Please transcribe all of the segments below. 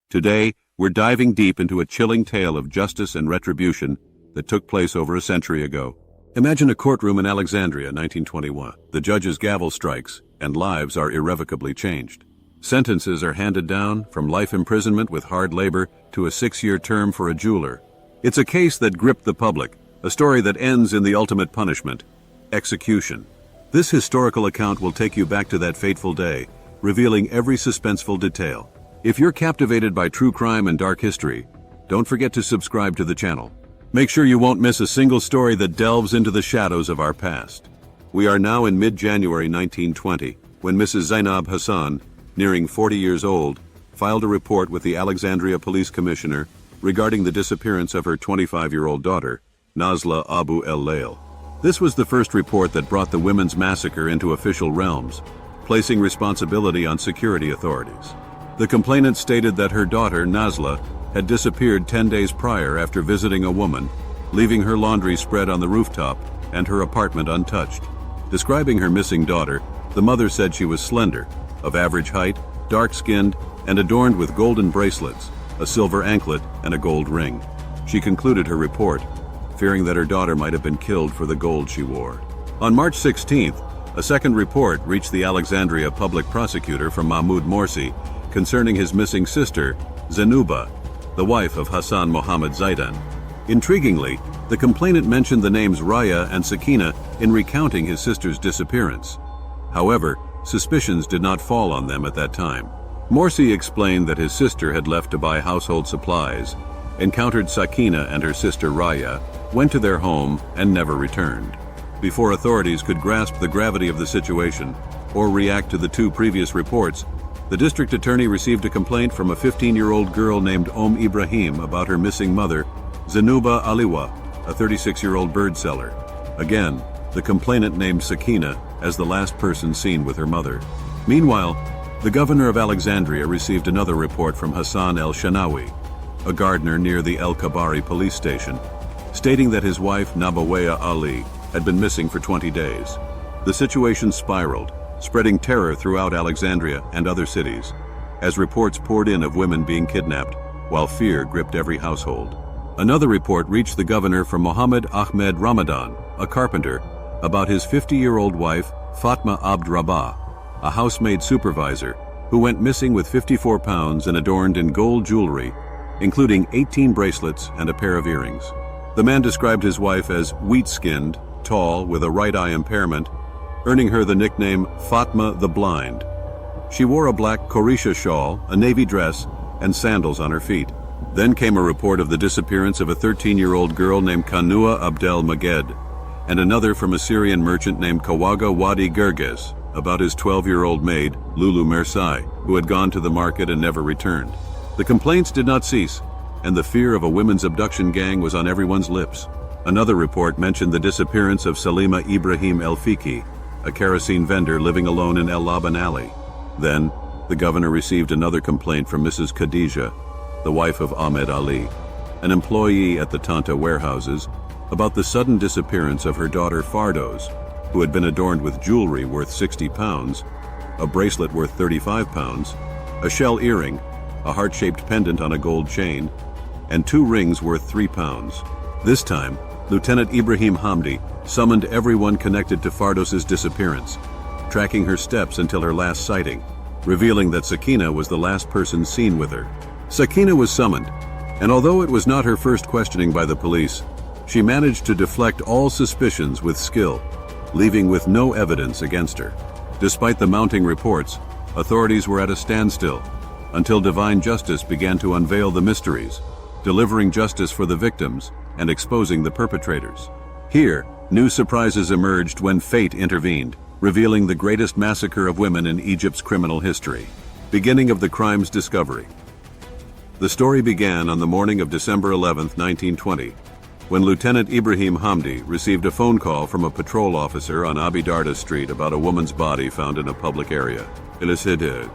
Today, we're diving deep into a chilling tale of justice and retribution that took place over a century ago. Imagine a courtroom in Alexandria, 1921. The judge's gavel strikes, and lives are irrevocably changed. Sentences are handed down, from life imprisonment with hard labor to a 6-year term for a jeweler. It's a case that gripped the public, a story that ends in the ultimate punishment, execution. This historical account will take you back to that fateful day, revealing every suspenseful detail. If you're captivated by true crime and dark history, don't forget to subscribe to the channel. Make sure you won't miss a single story that delves into the shadows of our past. We are now in mid-January 1920, when Mrs. Zainab Hassan, nearing 40 years old, filed a report with the Alexandria Police Commissioner regarding the disappearance of her 25-year-old daughter, Nazla Abu el-Lail. This was the first report that brought the women's massacre into official realms, placing responsibility on security authorities. The complainant stated that her daughter, Nazla, had disappeared 10 days prior after visiting a woman, leaving her laundry spread on the rooftop and her apartment untouched. Describing her missing daughter, the mother said she was slender, of average height, dark-skinned, and adorned with golden bracelets, a silver anklet, and a gold ring. She concluded her report, fearing that her daughter might have been killed for the gold she wore. On March 16th, a second report reached the Alexandria public prosecutor from Mahmoud Morsi concerning his missing sister, Zenuba, the wife of Hassan Mohammed Zaidan. Intriguingly, the complainant mentioned the names Raya and Sakina in recounting his sister's disappearance. However, suspicions did not fall on them at that time. Morsi explained that his sister had left to buy household supplies, encountered Sakina and her sister Raya, went to their home, and never returned. Before authorities could grasp the gravity of the situation or react to the two previous reports, the district attorney received a complaint from a 15-year-old girl named Ibrahim about her missing mother, Zenuba Aliwa, a 36-year-old bird seller. Again, the complainant named Sakina as the last person seen with her mother. Meanwhile, the governor of Alexandria received another report from Hassan el-Shanawi, a gardener near the El-Kabari police station, stating that his wife, Nabaweya Ali, had been missing for 20 days. The situation spiraled, spreading terror throughout Alexandria and other cities, as reports poured in of women being kidnapped, while fear gripped every household. Another report reached the governor from Mohammed Ahmed Ramadan, a carpenter, about his 50-year-old wife, Fatma Abd Rabah, a housemaid supervisor, who went missing with 54 pounds and adorned in gold jewelry, including 18 bracelets and a pair of earrings. The man described his wife as wheat-skinned, tall, with a right eye impairment, earning her the nickname Fatma the Blind. She wore a black Korisha shawl, a navy dress, and sandals on her feet. Then came a report of the disappearance of a 13-year-old girl named Kanua Abdel Maged, and another from a Syrian merchant named Kawaga Wadi Gerges, about his 12-year-old maid, Lulu Mersai, who had gone to the market and never returned. The complaints did not cease, and the fear of a women's abduction gang was on everyone's lips. Another report mentioned the disappearance of Salima Ibrahim El-Fiki, a kerosene vendor living alone in El Laban Alley. Then, the governor received another complaint from Mrs. Khadija, the wife of Ahmed Ali, an employee at the Tanta warehouses, about the sudden disappearance of her daughter Fardoz, who had been adorned with jewelry worth 60 pounds, a bracelet worth 35 pounds, a shell earring, a heart-shaped pendant on a gold chain, and 2 rings worth 3 pounds. This time, Lieutenant Ibrahim Hamdi summoned everyone connected to Fardoz's disappearance, tracking her steps until her last sighting, revealing that Sakina was the last person seen with her. Sakina was summoned, and although it was not her first questioning by the police, she managed to deflect all suspicions with skill, leaving with no evidence against her. Despite the mounting reports, authorities were at a standstill, until divine justice began to unveil the mysteries, delivering justice for the victims and exposing the perpetrators. Here, new surprises emerged when fate intervened, revealing the greatest massacre of women in Egypt's criminal history. Beginning of the crime's discovery. The story began on the morning of December 11, 1920, when Lieutenant Ibrahim Hamdi received a phone call from a patrol officer on Abidarda Street about a woman's body found in a public area. The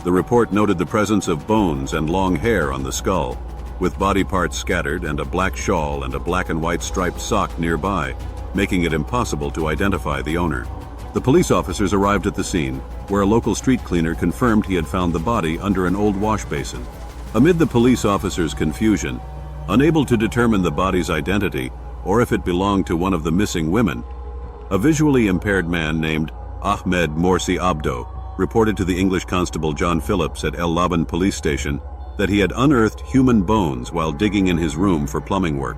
report noted the presence of bones and long hair on the skull, with body parts scattered and a black shawl and a black and white striped sock nearby, making it impossible to identify the owner. The police officers arrived at the scene, where a local street cleaner confirmed he had found the body under an old wash basin. Amid the police officers' confusion, unable to determine the body's identity or if it belonged to one of the missing women, a visually impaired man named Ahmed Morsi Abdo reported to the English constable John Phillips at El Laban police station that he had unearthed human bones while digging in his room for plumbing work.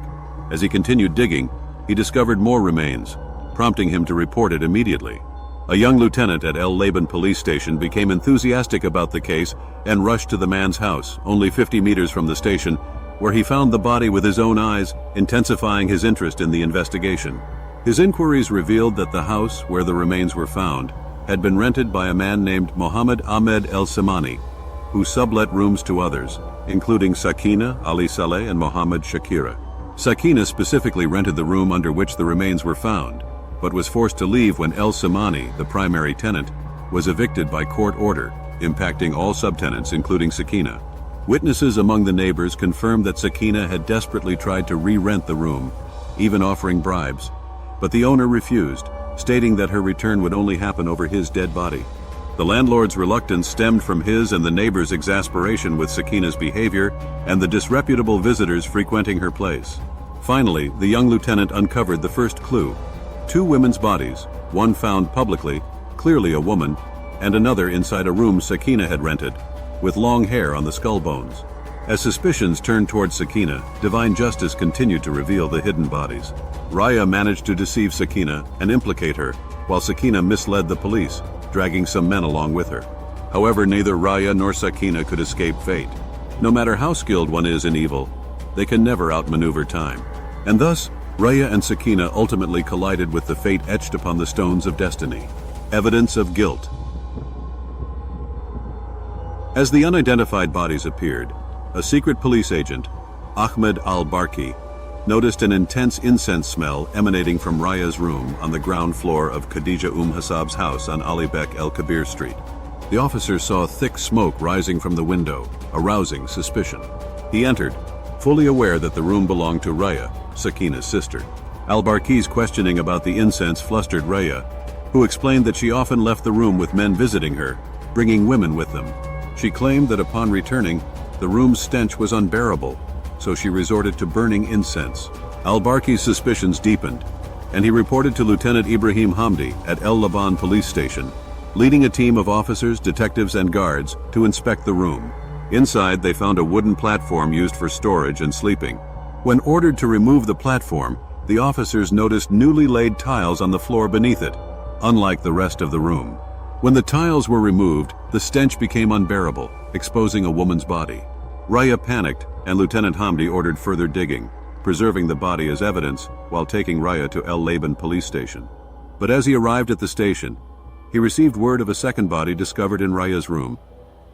As he continued digging, he discovered more remains, prompting him to report it immediately. A young lieutenant at El Laban police station became enthusiastic about the case and rushed to the man's house, only 50 meters from the station, where he found the body with his own eyes, intensifying his interest in the investigation. His inquiries revealed that the house where the remains were found had been rented by a man named Mohammed Ahmed El Samani, who sublet rooms to others, including Sakina, Ali Saleh, and Mohammed Shakira. Sakina specifically rented the room under which the remains were found, but was forced to leave when El Samani, the primary tenant, was evicted by court order, impacting all subtenants, including Sakina. Witnesses among the neighbors confirmed that Sakina had desperately tried to re-rent the room, even offering bribes, but the owner refused, stating that her return would only happen over his dead body. The landlord's reluctance stemmed from his and the neighbors' exasperation with Sakina's behavior and the disreputable visitors frequenting her place. Finally, the young lieutenant uncovered the first clue: 2 women's bodies, one found publicly, clearly a woman, and another inside a room Sakina had rented, with long hair on the skull bones. As suspicions turned towards Sakina, divine justice continued to reveal the hidden bodies. Raya managed to deceive Sakina and implicate her, while Sakina misled the police, dragging some men along with her. However, neither Raya nor Sakina could escape fate. No matter how skilled one is in evil, they can never outmaneuver time. And thus, Raya and Sakina ultimately collided with the fate etched upon the stones of destiny. Evidence of guilt. As the unidentified bodies appeared, a secret police agent, Ahmed al-Barki, noticed an intense incense smell emanating from Raya's room on the ground floor of Khadija Hassab's house on Ali Bek El Kabir Street. The officer saw thick smoke rising from the window, arousing suspicion. He entered, fully aware that the room belonged to Raya, Sakina's sister. Al-Barki's questioning about the incense flustered Raya, who explained that she often left the room with men visiting her, bringing women with them. She claimed that upon returning, the room's stench was unbearable, so she resorted to burning incense. Al-Barki's suspicions deepened, and he reported to Lieutenant Ibrahim Hamdi at El Laban police station, leading a team of officers, detectives, and guards to inspect the room. Inside, they found a wooden platform used for storage and sleeping. When ordered to remove the platform, the officers noticed newly laid tiles on the floor beneath it, unlike the rest of the room. When the tiles were removed, the stench became unbearable, exposing a woman's body. Raya panicked, and Lieutenant Hamdi ordered further digging, preserving the body as evidence while taking Raya to El Laban police station. But as he arrived at the station, he received word of a second body discovered in Raya's room,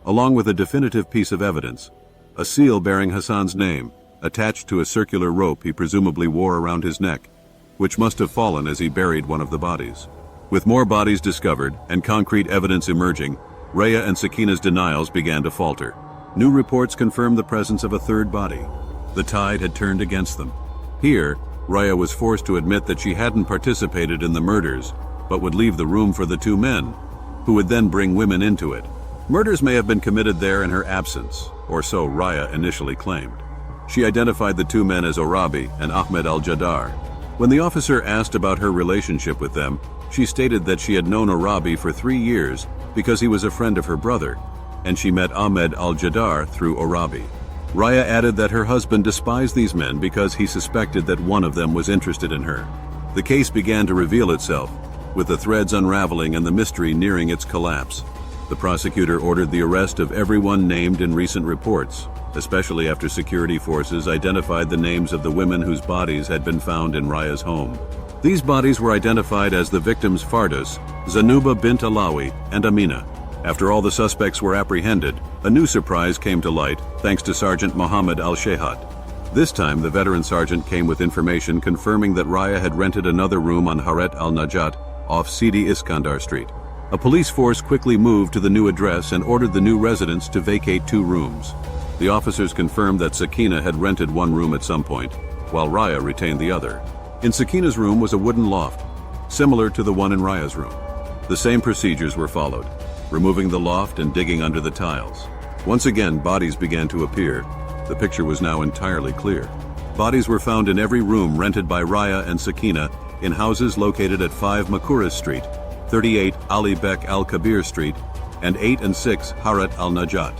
along with a definitive piece of evidence, a seal bearing Hassan's name, attached to a circular rope he presumably wore around his neck, which must have fallen as he buried one of the bodies. With more bodies discovered and concrete evidence emerging, Raya and Sakina's denials began to falter. New reports confirmed the presence of a third body. The tide had turned against them. Here, Raya was forced to admit that she hadn't participated in the murders, but would leave the room for the 2 men, who would then bring women into it. Murders may have been committed there in her absence, or so Raya initially claimed. She identified the 2 men as Orabi and Ahmed al-Jadar. When the officer asked about her relationship with them, she stated that she had known Orabi for 3 years because he was a friend of her brother, and she met Ahmed al-Jadar through Orabi. Raya added that her husband despised these men because he suspected that one of them was interested in her. The case began to reveal itself, with the threads unraveling and the mystery nearing its collapse. The prosecutor ordered the arrest of everyone named in recent reports, especially after security forces identified the names of the women whose bodies had been found in Raya's home. These bodies were identified as the victims Fardus, Zanuba bint Alawi, and Amina. After all the suspects were apprehended, a new surprise came to light thanks to Sergeant Mohammed al-Shehat. This time, the veteran sergeant came with information confirming that Raya had rented another room on Haret al-Najat off Sidi Iskandar Street. A police force quickly moved to the new address and ordered the new residents to vacate 2 rooms. The officers confirmed that Sakina had rented one room at some point, while Raya retained the other. In Sakina's room was a wooden loft, similar to the one in Raya's room. The same procedures were followed, removing the loft and digging under the tiles. Once again, bodies began to appear. The picture was now entirely clear. Bodies were found in every room rented by Raya and Sakina in houses located at 5 Makuras Street, 38 Ali Bek al-Kabir Street, and 8 and 6 Harat al-Najat.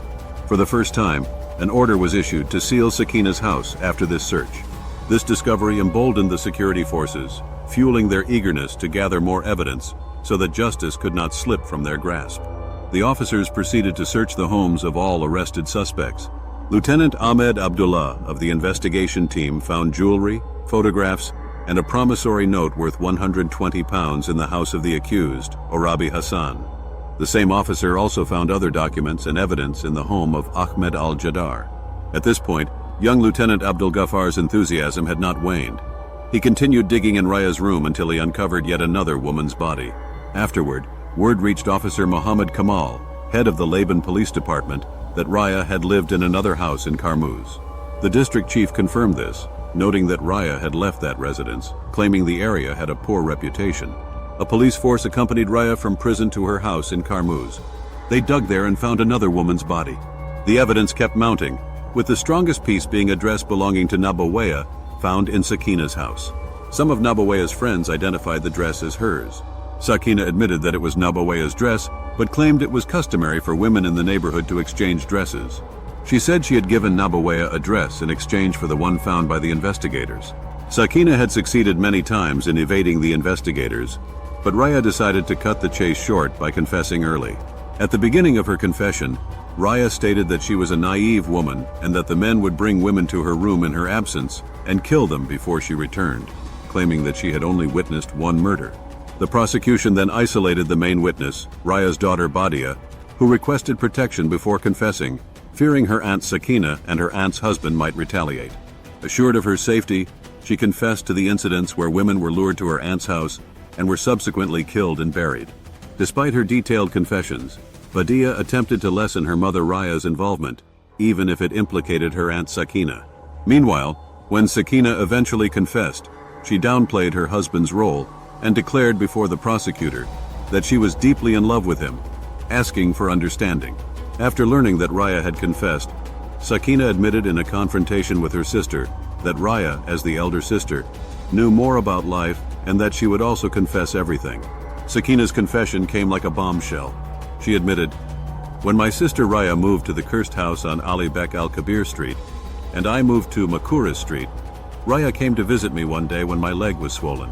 For the first time, an order was issued to seal Sakina's house after this search. This discovery emboldened the security forces, fueling their eagerness to gather more evidence so that justice could not slip from their grasp. The officers proceeded to search the homes of all arrested suspects. Lieutenant Ahmed Abdullah of the investigation team found jewelry, photographs, and a promissory note worth £120 in the house of the accused, Orabi Hassan. The same officer also found other documents and evidence in the home of Ahmed al-Jadar. At this point, young Lieutenant Abdul Ghafar's enthusiasm had not waned. He continued digging in Raya's room until he uncovered yet another woman's body. Afterward, word reached Officer Mohammed Kamal, head of the Laban Police Department, that Raya had lived in another house in Karmuz. The district chief confirmed this, noting that Raya had left that residence, claiming the area had a poor reputation. A police force accompanied Raya from prison to her house in Karmuz. They dug there and found another woman's body. The evidence kept mounting, with the strongest piece being a dress belonging to Nabawaya, found in Sakina's house. Some of Nabawaya's friends identified the dress as hers. Sakina admitted that it was Nabawaya's dress, but claimed it was customary for women in the neighborhood to exchange dresses. She said she had given Nabawaya a dress in exchange for the one found by the investigators. Sakina had succeeded many times in evading the investigators, but Raya decided to cut the chase short by confessing early. At the beginning of her confession, Raya stated that she was a naive woman and that the men would bring women to her room in her absence and kill them before she returned, claiming that she had only witnessed one murder. The prosecution then isolated the main witness, Raya's daughter Badia, who requested protection before confessing, fearing her aunt Sakina and her aunt's husband might retaliate. Assured of her safety, she confessed to the incidents where women were lured to her aunt's house and were subsequently killed and buried. Despite her detailed confessions, Badia attempted to lessen her mother Raya's involvement, even if it implicated her aunt Sakina. Meanwhile, when Sakina eventually confessed, she downplayed her husband's role and declared before the prosecutor that she was deeply in love with him, asking for understanding. After learning that Raya had confessed, Sakina admitted in a confrontation with her sister that Raya, as the elder sister, knew more about life and that she would also confess everything. Sakina's confession came like a bombshell. She admitted, "When my sister Raya moved to the cursed house on Ali Bek al-Kabir Street, and I moved to Makuras Street, Raya came to visit me one day when my leg was swollen.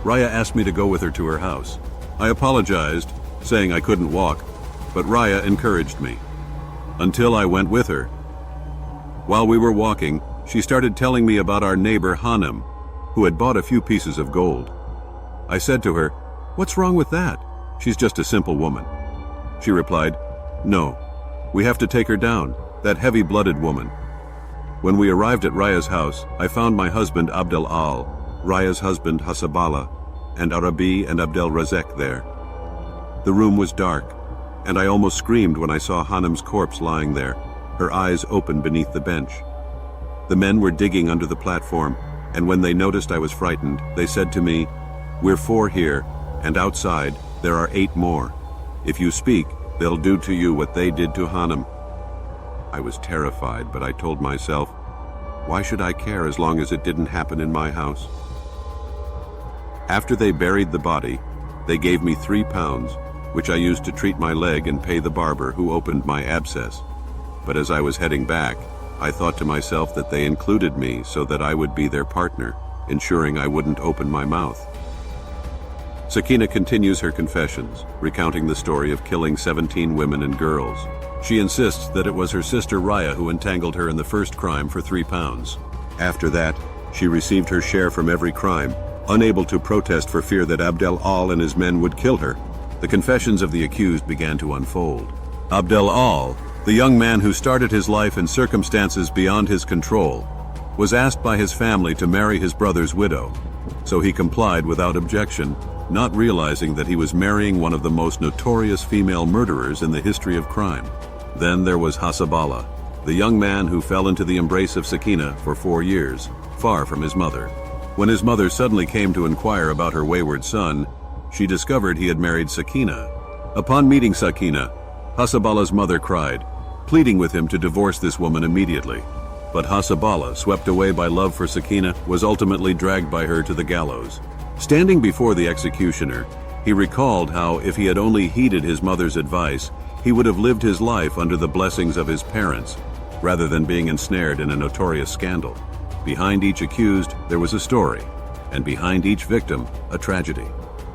Raya asked me to go with her to her house. I apologized, saying I couldn't walk, but Raya encouraged me. Until I went with her. While we were walking, she started telling me about our neighbor Hanem, who had bought a few pieces of gold. I said to her, 'What's wrong with that? She's just a simple woman.' She replied, 'No, we have to take her down, that heavy-blooded woman.' When we arrived at Raya's house, I found my husband Abdel Al, Raya's husband Hasabala, and Arabi and Abdel Razek there. The room was dark, and I almost screamed when I saw Hanem's corpse lying there, her eyes open beneath the bench. The men were digging under the platform, and when they noticed I was frightened, they said to me, 'We're 4 here, and outside there are 8 more. If you speak, they'll do to you what they did to Hanem.' I was terrified, but I told myself, why should I care as long as it didn't happen in my house? After they buried the body, they gave me £3, which I used to treat my leg and pay the barber who opened my abscess. But as I was heading back, I thought to myself that they included me so that I would be their partner, ensuring I wouldn't open my mouth." Sakina continues her confessions, recounting the story of killing 17 women and girls. She insists that it was her sister Raya who entangled her in the first crime for £3. After that, she received her share from every crime, unable to protest for fear that Abdel Al and his men would kill her. The confessions of the accused began to unfold. Abdel Al, the young man who started his life in circumstances beyond his control, was asked by his family to marry his brother's widow, so he complied without objection, not realizing that he was marrying one of the most notorious female murderers in the history of crime. Then there was Hasabala, the young man who fell into the embrace of Sakina for 4 years, far from his mother. When his mother suddenly came to inquire about her wayward son, she discovered he had married Sakina. Upon meeting Sakina, Hasabala's mother cried, pleading with him to divorce this woman immediately. But Hasabala, swept away by love for Sakina, was ultimately dragged by her to the gallows. Standing before the executioner, he recalled how, if he had only heeded his mother's advice, he would have lived his life under the blessings of his parents, rather than being ensnared in a notorious scandal. Behind each accused, there was a story, and behind each victim, a tragedy.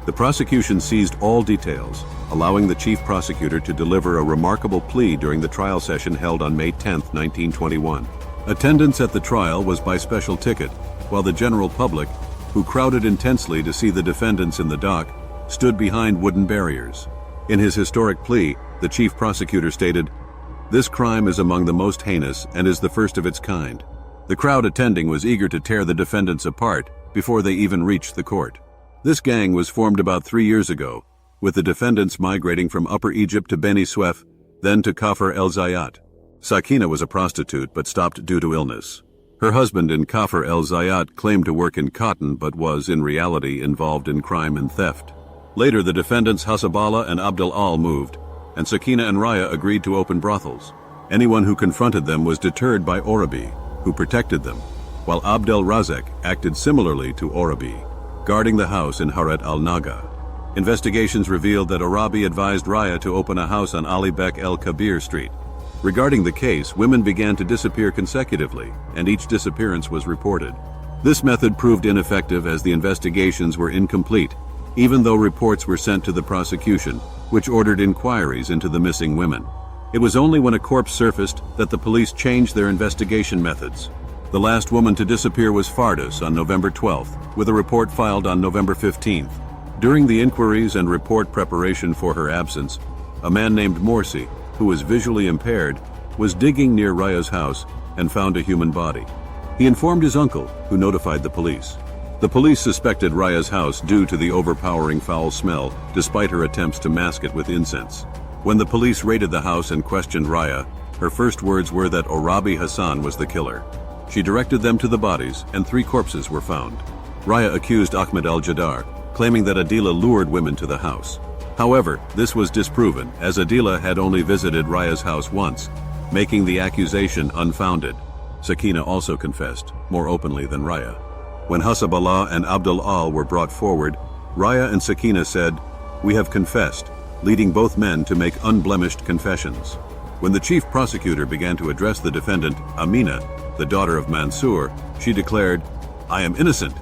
The prosecution seized all details, allowing the chief prosecutor to deliver a remarkable plea during the trial session held on May 10, 1921. Attendance at the trial was by special ticket, while the general public, who crowded intensely to see the defendants in the dock, stood behind wooden barriers. In his historic plea, the chief prosecutor stated, "This crime is among the most heinous and is the first of its kind." The crowd attending was eager to tear the defendants apart before they even reached the court. This gang was formed about 3 years ago, with the defendants migrating from Upper Egypt to Beni Suef, then to Kafr el-Zayat. Sakina was a prostitute but stopped due to illness. Her husband in Kafr el-Zayat claimed to work in cotton but was, in reality, involved in crime and theft. Later, the defendants Hasabala and Abdel Al moved, and Sakina and Raya agreed to open brothels. Anyone who confronted them was deterred by Orabi, who protected them, while Abdel Razek acted similarly to Orabi, guarding the house in Haret al-Naga. Investigations revealed that Orabi advised Raya to open a house on Ali Bek el-Kabir Street. Regarding the case, women began to disappear consecutively, and each disappearance was reported. This method proved ineffective as the investigations were incomplete, even though reports were sent to the prosecution, which ordered inquiries into the missing women. It was only when a corpse surfaced that the police changed their investigation methods. The last woman to disappear was Fardus on November 12th, with a report filed on November 15th. During the inquiries and report preparation for her absence, a man named Morsi, who was visually impaired, was digging near Raya's house and found a human body. He informed his uncle, who notified the police. The police suspected Raya's house due to the overpowering foul smell, despite her attempts to mask it with incense. When the police raided the house and questioned Raya, her first words were that Orabi Hassan was the killer. She directed them to the bodies, and 3 corpses were found. Raya accused Ahmed al-Jadar, claiming that Adila lured women to the house. However, this was disproven, as Adila had only visited Raya's house once, making the accusation unfounded. Sakina also confessed, more openly than Raya. When Hasabala and Abdul Al were brought forward, Raya and Sakina said, "We have confessed," leading both men to make unblemished confessions. When the chief prosecutor began to address the defendant, Amina, the daughter of Mansour, she declared, "I am innocent."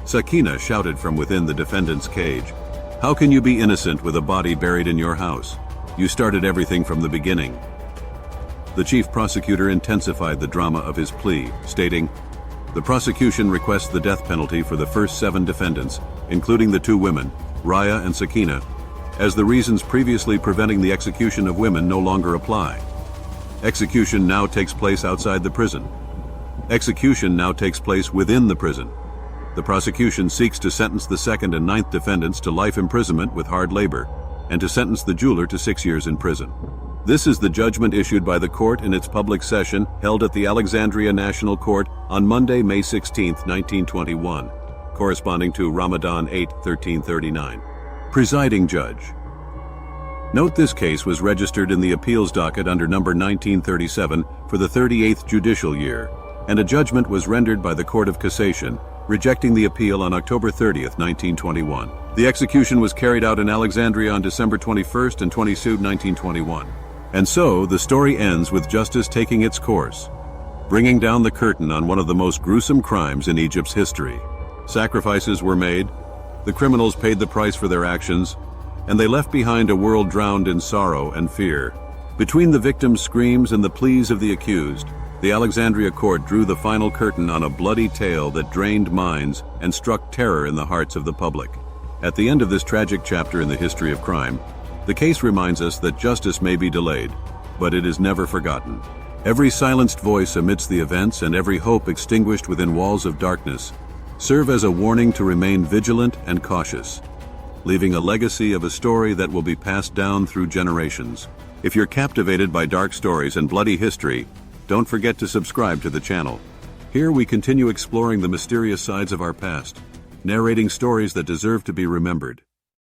Sakina shouted from within the defendant's cage, "How can you be innocent with a body buried in your house? You started everything from the beginning." The chief prosecutor intensified the drama of his plea, stating, "The prosecution requests the death penalty for the first 7 defendants, including the 2 women, Raya and Sakina, as the reasons previously preventing the execution of women no longer apply. Execution now takes place outside the prison. Execution now takes place within the prison. The prosecution seeks to sentence the 2nd and 9th defendants to life imprisonment with hard labor, and to sentence the jeweler to 6 years in prison." This is the judgment issued by the court in its public session held at the Alexandria National Court on Monday, May 16, 1921, corresponding to Ramadan 8, 1339. Presiding Judge. Note this case was registered in the appeals docket under number 1937 for the 38th judicial year, and a judgment was rendered by the Court of Cassation, rejecting the appeal on October 30, 1921. The execution was carried out in Alexandria on December 21 and 22, 1921. And so, the story ends with justice taking its course, bringing down the curtain on one of the most gruesome crimes in Egypt's history. Sacrifices were made, the criminals paid the price for their actions, and they left behind a world drowned in sorrow and fear. Between the victims' screams and the pleas of the accused, the Alexandria court drew the final curtain on a bloody tale that drained minds and struck terror in the hearts of the public. At the end of this tragic chapter in the history of crime, the case reminds us that justice may be delayed, but it is never forgotten. Every silenced voice amidst the events and every hope extinguished within walls of darkness serve as a warning to remain vigilant and cautious, leaving a legacy of a story that will be passed down through generations. If you're captivated by dark stories and bloody history, don't forget to subscribe to the channel. Here we continue exploring the mysterious sides of our past, narrating stories that deserve to be remembered.